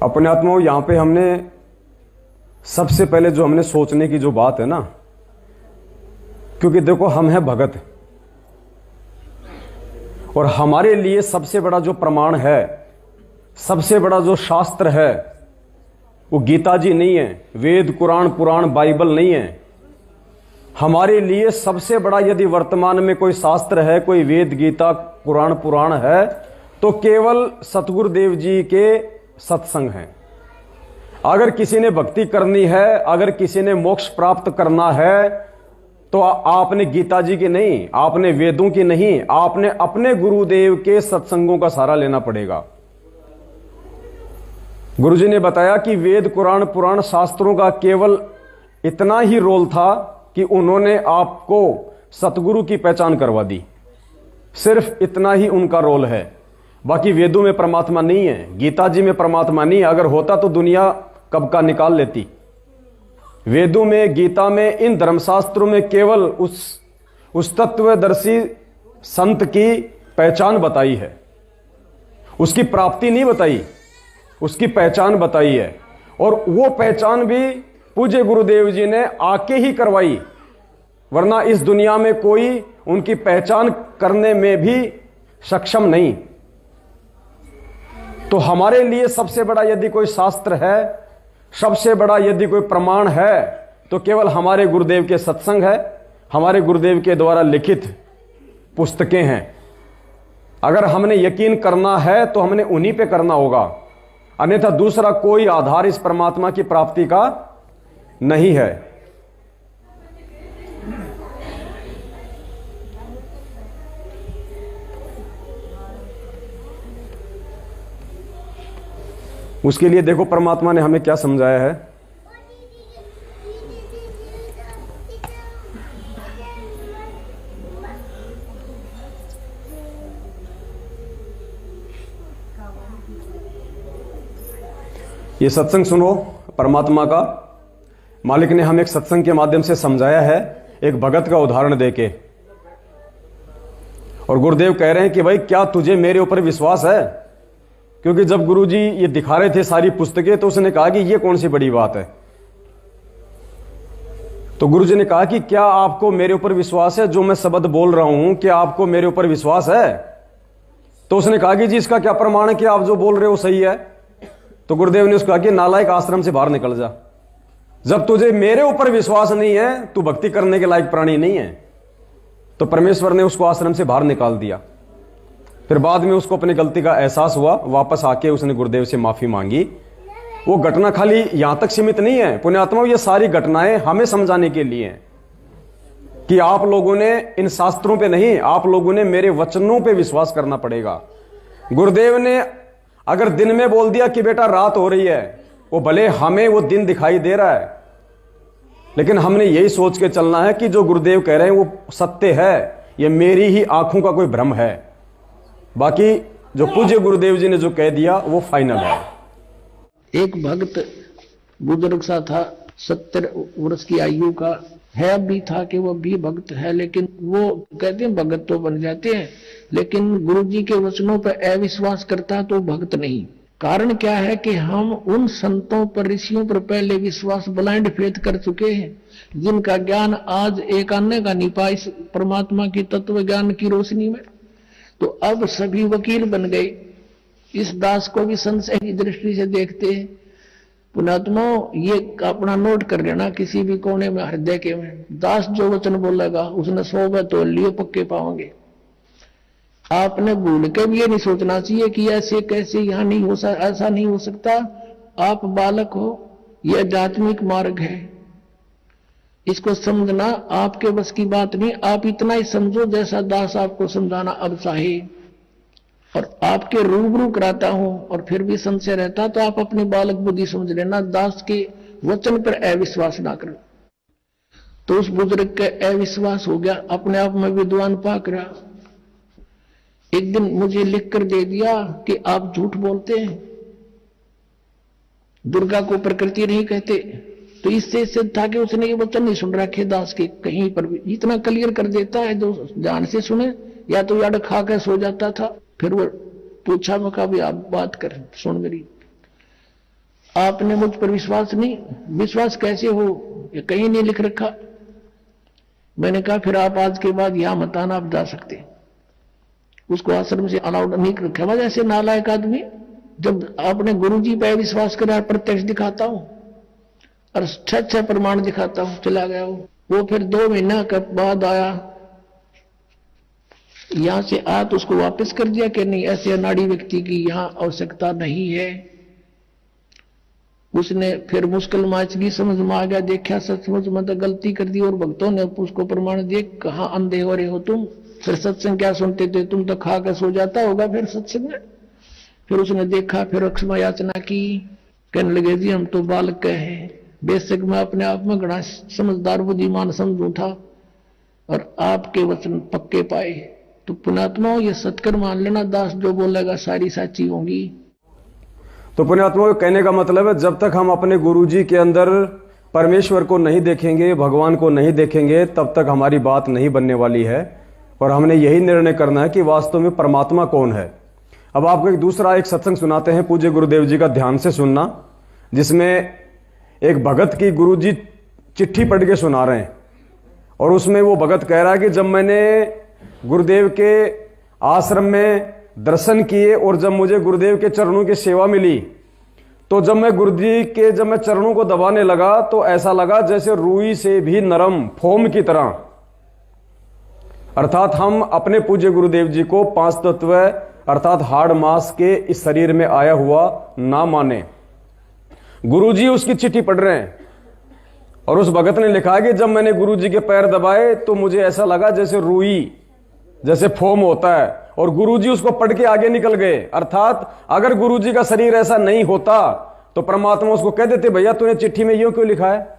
अपने आत्माओं, यहां पे हमने सबसे पहले जो हमने सोचने की जो बात है ना, क्योंकि देखो हम हैं भगत, और हमारे लिए सबसे बड़ा जो प्रमाण है, सबसे बड़ा जो शास्त्र है, वो गीता जी नहीं है, वेद कुरान पुराण बाइबल नहीं है। हमारे लिए सबसे बड़ा यदि वर्तमान में कोई शास्त्र है, कोई वेद गीता कुरान पुराण है, तो केवल सतगुरुदेव जी के सत्संग हैं। अगर किसी ने भक्ति करनी है, अगर किसी ने मोक्ष प्राप्त करना है, तो आपने गीता जी की नहीं, आपने वेदों की नहीं, आपने अपने गुरुदेव के सत्संगों का सहारा लेना पड़ेगा। गुरुजी ने बताया कि वेद कुरान पुराण शास्त्रों का केवल इतना ही रोल था कि उन्होंने आपको सतगुरु की पहचान करवा दी, सिर्फ इतना ही उनका रोल है। बाकी वेदों में परमात्मा नहीं है, गीता जी में परमात्मा नहीं है। अगर होता तो दुनिया कब का निकाल लेती। वेदों में, गीता में, इन धर्मशास्त्रों में केवल उस तत्वदर्शी संत की पहचान बताई है, उसकी प्राप्ति नहीं बताई, उसकी पहचान बताई है। और वो पहचान भी पूज्य गुरुदेव जी ने आके ही करवाई, वरना इस दुनिया में कोई उनकी पहचान करने में भी सक्षम नहीं। तो हमारे लिए सबसे बड़ा यदि कोई शास्त्र है, सबसे बड़ा यदि कोई प्रमाण है, तो केवल हमारे गुरुदेव के सत्संग है, हमारे गुरुदेव के द्वारा लिखित पुस्तकें हैं। अगर हमने यकीन करना है तो हमने उन्हीं पे करना होगा, अन्यथा दूसरा कोई आधार इस परमात्मा की प्राप्ति का नहीं है। उसके लिए देखो परमात्मा ने हमें क्या समझाया है। ये सत्संग सुनो, परमात्मा का मालिक ने हमें एक सत्संग के माध्यम से समझाया है, एक भगत का उदाहरण देके। और गुरुदेव कह रहे हैं कि भाई क्या तुझे मेरे ऊपर विश्वास है? क्योंकि जब गुरुजी ये दिखा रहे थे सारी पुस्तकें, तो उसने कहा कि ये कौन सी बड़ी बात है। तो गुरुजी ने कहा कि क्या आपको मेरे ऊपर विश्वास है, जो मैं शब्द बोल रहा हूं, क्या आपको मेरे ऊपर विश्वास है? तो उसने कहा कि जी इसका क्या प्रमाण है कि आप जो बोल रहे हो सही है? तो गुरुदेव ने उसको कहा कि नालायक, आश्रम से बाहर निकल जा। जब तुझे मेरे ऊपर विश्वास नहीं है, तू भक्ति करने के लायक प्राणी नहीं है। तो परमेश्वर ने उसको आश्रम से बाहर निकाल दिया। फिर बाद में उसको अपनी गलती का एहसास हुआ, वापस आके उसने गुरुदेव से माफी मांगी। वो घटना खाली यहां तक सीमित नहीं है पुण्यात्माओं, ये सारी घटनाएं हमें समझाने के लिए हैं कि आप लोगों ने इन शास्त्रों पे नहीं, आप लोगों ने मेरे वचनों पे विश्वास करना पड़ेगा। गुरुदेव ने अगर दिन में बोल दिया कि बेटा रात हो रही है, वो भले हमें वो दिन दिखाई दे रहा है, लेकिन हमने यही सोच के चलना है कि जो गुरुदेव कह रहे हैं वो सत्य है, ये मेरी ही आंखों का कोई भ्रम है। बाकी जो पूज्य गुरुदेव जी ने जो कह दिया वो फाइनल है। एक भक्त बुजुर्ग सा था, 70 वर्ष की आयु का है, भी था कि वो भी भक्त है, लेकिन वो कहते हैं भगत तो बन जाते हैं, लेकिन गुरु जी के वचनों पर अविश्वास करता तो भक्त नहीं। कारण क्या है कि हम उन संतों पर, ऋषियों पर पहले विश्वास, ब्लाइंड फेथ कर चुके हैं, जिनका ज्ञान आज एक आने का नहीं पाया इस परमात्मा की तत्व ज्ञान की रोशनी में। तो अब सभी वकील बन गए, इस दास को भी संशय की दृष्टि से देखते हैं। पुणात्मा ये अपना नोट कर लेना किसी भी कोने में, हृदय के में, दास जो वचन बोलेगा उसने 100 में तोल लिए पक्के पाओगे। आपने भूल के भी ये नहीं सोचना चाहिए कि ऐसे कैसे यहां नहीं हो सकता, ऐसा नहीं हो सकता। आप बालक हो, यह आध्यात्मिक मार्ग है, इसको समझना आपके बस की बात नहीं। आप इतना ही समझो जैसा दास आपको समझाना अब चाहे, और आपके रूबरू कराता हूं और फिर भी संशय रहता तो आप अपनी बालक बुद्धि समझ लेना, दास के वचन पर अविश्वास ना करो। तो उस बुजुर्ग का अविश्वास हो गया, अपने आप में विद्वान पाक रहा। एक दिन मुझे लिख कर दे दिया कि आप झूठ बोलते हैं, दुर्गा को प्रकृति नहीं कहते। तो इससे सिद्ध था कि उसने ये वचन नहीं सुन रखे दास के कहीं पर भी। इतना क्लियर कर देता है जो ध्यान से सुने, या तो याद खा कर सो जाता था। फिर वो पूछा, मैं कहा भी आप बात कर सुन मेरी। आपने मुझ पर विश्वास नहीं, विश्वास कैसे हो, ये कहीं नहीं लिख रखा। मैंने कहा फिर आप आज के बाद यहां मत आना, आप जा सकते। उसको आश्रम से अलाउड नहीं रखा। वजह से नालायक आदमी, जब आपने गुरुजी पे विश्वास करा, प्रत्यक्ष दिखाता हूं और अच्छा प्रमाण दिखाता हूं, चला गया वो फिर 2 महीना के बाद आया, यहां से आ तो उसको वापस कर दिया कि नहीं, ऐसे अनाड़ी व्यक्ति की यहां आवश्यकता नहीं है। उसने फिर मुश्किल माच की, समझ में आ गया, देखा सचमुच में तो गलती कर दी, और भक्तों ने उसको प्रमाण दिए। कहां अंधे हो रहे हो तुम, फिर सत्संग क्या सुनते थे, तुम तो खा कर सो जाता होगा फिर सत्संग में। फिर उसने देखा, फिर क्षमा याचना की, कहने लगे जी हम तो बालक हैं, बेशक मैं अपने आप में घना समझदार बुद्धिमान समझू था, और आपके वचन पक्के पाए। तो पुण्यात्मा ये सत्कर मान लेना, दास जो बोलेगा सारी साची होंगी। तो पुण्यात्मा के कहने का मतलब है, जब तक हम अपने गुरुजी के अंदर परमेश्वर को नहीं देखेंगे, भगवान को नहीं देखेंगे, तब तक हमारी बात नहीं बनने वाली है। और हमने यही निर्णय करना है कि वास्तव में परमात्मा कौन है। अब आपको एक दूसरा एक सत्संग सुनाते हैं, पूज्य गुरुदेव जी का, ध्यान से सुनना, जिसमें एक भगत की गुरुजी चिट्ठी पढ़ के सुना रहे हैं। और उसमें वो भगत कह रहा है कि जब मैंने गुरुदेव के आश्रम में दर्शन किए और जब मुझे गुरुदेव के चरणों की सेवा मिली, तो जब मैं गुरुजी के जब मैं चरणों को दबाने लगा तो ऐसा लगा जैसे रुई से भी नरम, फोम की तरह। अर्थात हम अपने पूज्य गुरुदेव जी को 5 तत्व अर्थात हाड़ मांस के इस शरीर में आया हुआ ना माने। गुरुजी उसकी चिट्ठी पढ़ रहे हैं और उस भगत ने लिखा कि जब मैंने गुरुजी के पैर दबाए तो मुझे ऐसा लगा जैसे रुई, जैसे फोम होता है। और गुरुजी उसको पढ़ के आगे निकल गए। अर्थात अगर गुरुजी का शरीर ऐसा नहीं होता तो परमात्मा उसको कह देते, भैया तूने चिट्ठी में यूं क्यों लिखा है।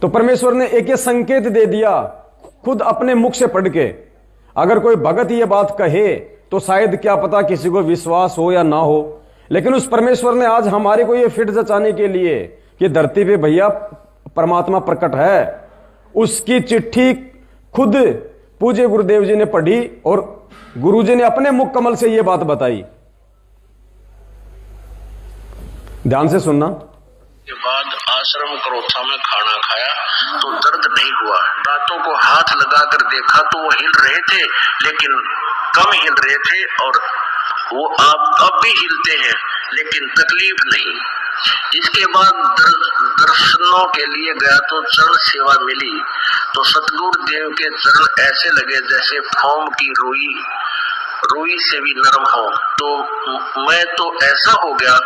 तो परमेश्वर ने एक संकेत दे दिया खुद अपने मुख से पढ़ के। अगर कोई भगत ये बात कहे तो शायद क्या पता किसी को विश्वास हो या ना हो, लेकिन उस परमेश्वर ने आज हमारे को ये फिट जचाने के लिए कि धरती पे भैया परमात्मा प्रकट है, उसकी चिट्ठी खुद पूज्य गुरुदेव जी ने पढ़ी और गुरुजी ने अपने मुख कमल से यह बात बताई। ध्यान से सुनना। के बाद आश्रम करोथा में खाना खाया तो दर्द नहीं हुआ। दांतों को हाथ लगाकर देखा तो वो हिल रहे थे, लेकिन कम हिल रहे थे, और वो अब भी हिलते हैं, लेकिन तकलीफ नहीं। इसके बाद दर्शनों के लिए गया तो चरण सेवा मिली, तो सतगुरु देव के चरण ऐसे लगे जैसे फोम की रुई से भी नरम हो। तो मैं तो ऐसा हो गया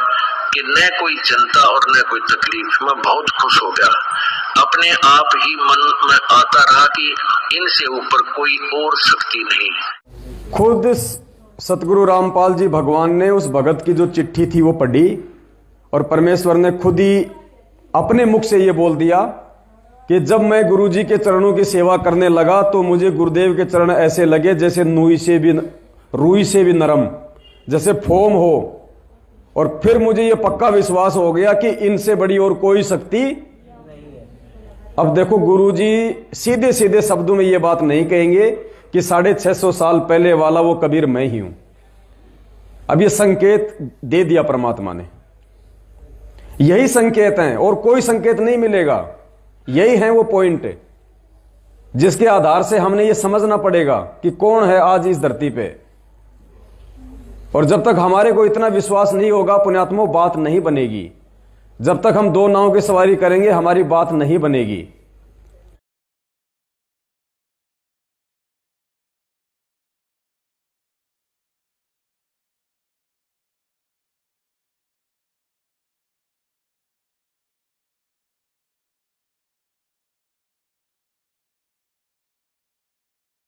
कि न कोई चिंता और न कोई तकलीफ। मैं बहुत खुश हो गया। अपने आप ही मन में आता रहा कि इनसे ऊपर कोई और शक्ति नहीं। खुद सतगुरु रामपाल जी भगवान ने उस भगत की जो चिट्ठी थी वो पढ़ी और परमेश्वर ने खुद ही अपने मुख से ये बोल दिया कि जब मैं गुरुजी के चरणों की सेवा करने लगा तो मुझे गुरुदेव के चरण ऐसे लगे जैसे रुई से भी नरम, जैसे फोम हो। और फिर मुझे ये पक्का विश्वास हो गया कि इनसे बड़ी और कोई शक्ति। अब देखो, गुरुजी सीधे सीधे शब्दों में ये बात नहीं कहेंगे कि 650 साल पहले वाला वो कबीर मैं ही हूं। अब ये संकेत दे दिया परमात्मा ने। यही संकेत हैं और कोई संकेत नहीं मिलेगा। यही है वो पॉइंट जिसके आधार से हमने ये समझना पड़ेगा कि कौन है आज इस धरती पे। और जब तक हमारे को इतना विश्वास नहीं होगा पुण्यात्मों, बात नहीं बनेगी। जब तक हम 2 नाव की सवारी करेंगे हमारी बात नहीं बनेगी।